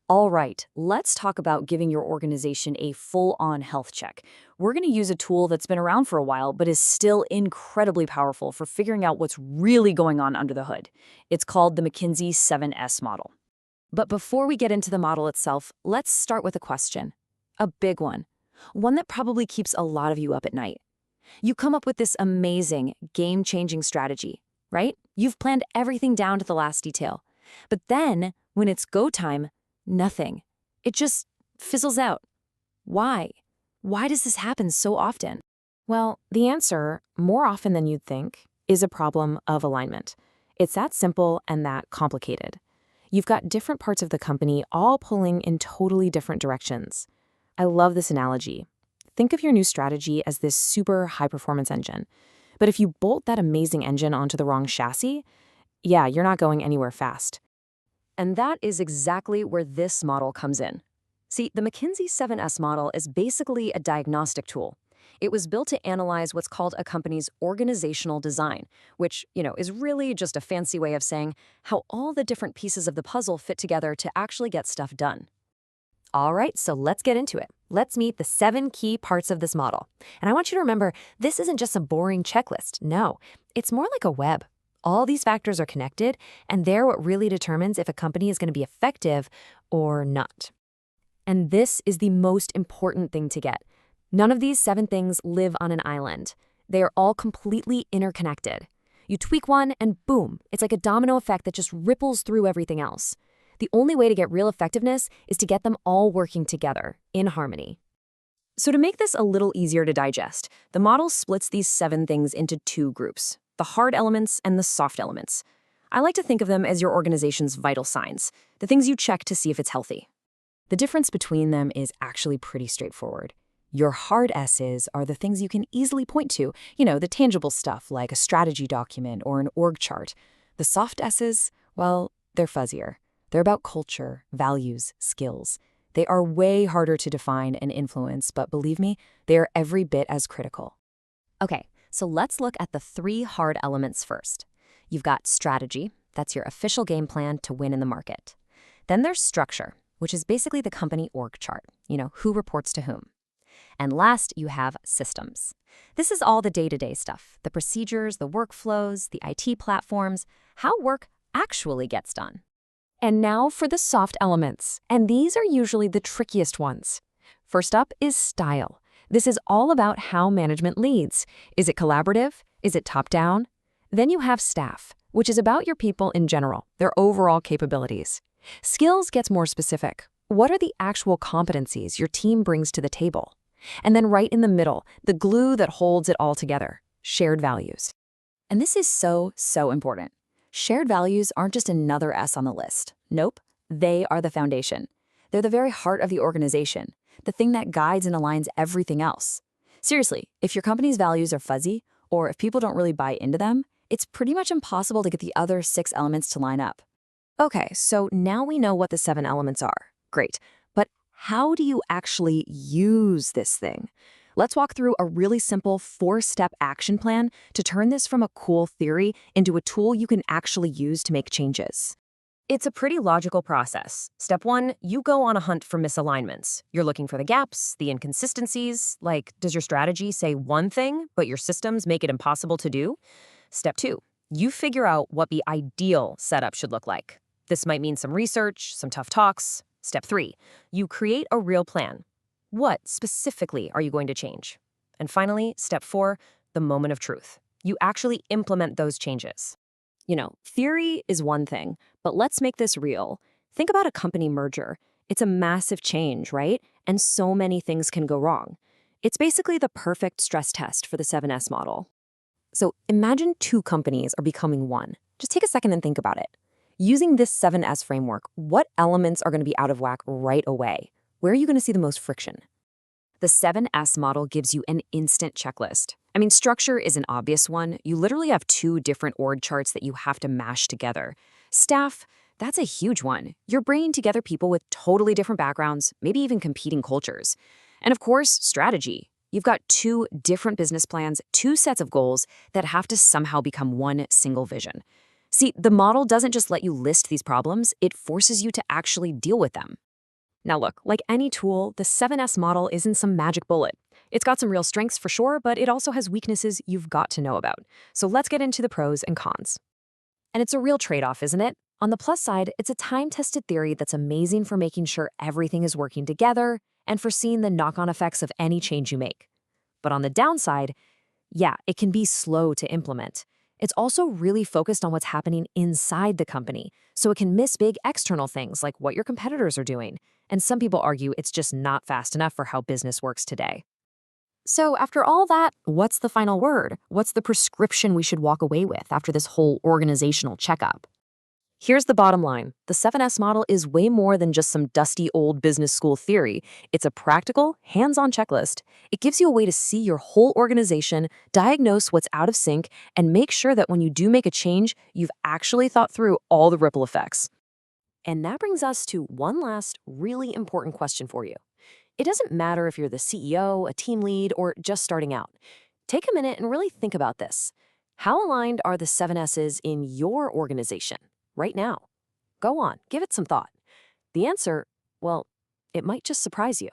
All right, let's talk about giving your organization a full-on health check. We're going to use a tool that's been around for a while, but is still incredibly powerful for figuring out what's really going on under the hood. It's called the McKinsey 7S model. But before we get into the model itself, let's start with a question. A big one that probably keeps a lot of you up at night. You come up with this amazing, game-changing strategy, right? You've planned everything down to the last detail. But then, when it's go time, nothing. It just fizzles out. Why? Why does this happen so often? Well, the answer, more often than you'd think, is a problem of alignment. It's that simple and that complicated. You've got different parts of the company all pulling in totally different directions. I love this analogy. Think of your new strategy as this super high-performance engine. But if you bolt that amazing engine onto the wrong chassis, yeah, you're not going anywhere fast. And that is exactly where this model comes in. See, the McKinsey 7S model is basically a diagnostic tool. It was built to analyze what's called a company's organizational design, which, is really just a fancy way of saying how all the different pieces of the puzzle fit together to actually get stuff done. All right, so let's get into it. Let's meet the 7 key parts of this model. And I want you to remember, this isn't just a boring checklist. No, it's more like a web. All these factors are connected, and they're what really determines if a company is going to be effective or not. And this is the most important thing to get. None of these 7 things live on an island. They are all completely interconnected. You tweak one, and boom, it's like a domino effect that just ripples through everything else. The only way to get real effectiveness is to get them all working together, in harmony. So to make this a little easier to digest, the model splits these 7 things into 2 groups: the hard elements and the soft elements. I like to think of them as your organization's vital signs, the things you check to see if it's healthy. The difference between them is actually pretty straightforward. Your hard S's are the things you can easily point to, the tangible stuff like a strategy document or an org chart. The soft S's, well, they're fuzzier. They're about culture, values, skills. They are way harder to define and influence, but believe me, they are every bit as critical. Okay, so let's look at the 3 hard elements first. You've got strategy, that's your official game plan to win in the market. Then there's structure, which is basically the company org chart, who reports to whom. And last, you have systems. This is all the day-to-day stuff, the procedures, the workflows, the IT platforms, how work actually gets done. And now for the soft elements, and these are usually the trickiest ones. First up is style. This is all about how management leads. Is it collaborative? Is it top-down? Then you have staff, which is about your people in general, their overall capabilities. Skills gets more specific. What are the actual competencies your team brings to the table? And then right in the middle, the glue that holds it all together, shared values. And this is so important. Shared values aren't just another S on the list. Nope, they are the foundation. They're the very heart of the organization, the thing that guides and aligns everything else. Seriously, if your company's values are fuzzy, or if people don't really buy into them, it's pretty much impossible to get the other 6 elements to line up. Okay, so now we know what the 7 elements are. Great, but how do you actually use this thing? Let's walk through a really simple 4-step action plan to turn this from a cool theory into a tool you can actually use to make changes. It's a pretty logical process. Step 1, you go on a hunt for misalignments. You're looking for the gaps, the inconsistencies, like does your strategy say one thing, but your systems make it impossible to do? Step 2, you figure out what the ideal setup should look like. This might mean some research, some tough talks. Step 3, you create a real plan. What specifically are you going to change? And finally, step 4, the moment of truth. You actually implement those changes. Theory is one thing, but let's make this real. Think about a company merger. It's a massive change, right? And so many things can go wrong. It's basically the perfect stress test for the 7S model. So imagine 2 companies are becoming one. Just take a second and think about it. Using this 7S framework, what elements are going to be out of whack right away? Where are you going to see the most friction? The 7S model gives you an instant checklist. Structure is an obvious one. You literally have 2 different org charts that you have to mash together. Staff, that's a huge one. You're bringing together people with totally different backgrounds, maybe even competing cultures. And of course, strategy. You've got 2 different business plans, 2 sets of goals that have to somehow become one single vision. See, the model doesn't just let you list these problems, it forces you to actually deal with them. Now look, like any tool, the 7S model isn't some magic bullet. It's got some real strengths for sure, but it also has weaknesses you've got to know about. So let's get into the pros and cons. And it's a real trade-off, isn't it? On the plus side, it's a time-tested theory that's amazing for making sure everything is working together and for seeing the knock-on effects of any change you make. But on the downside, yeah, it can be slow to implement. It's also really focused on what's happening inside the company, so it can miss big external things like what your competitors are doing. And some people argue it's just not fast enough for how business works today. So after all that, what's the final word? What's the prescription we should walk away with after this whole organizational checkup? Here's the bottom line. The 7S model is way more than just some dusty old business school theory. It's a practical, hands-on checklist. It gives you a way to see your whole organization, diagnose what's out of sync, and make sure that when you do make a change, you've actually thought through all the ripple effects. And that brings us to one last really important question for you. It doesn't matter if you're the CEO, a team lead, or just starting out. Take a minute and really think about this. How aligned are the 7S's in your organization right now? Go on, give it some thought. The answer, well, it might just surprise you.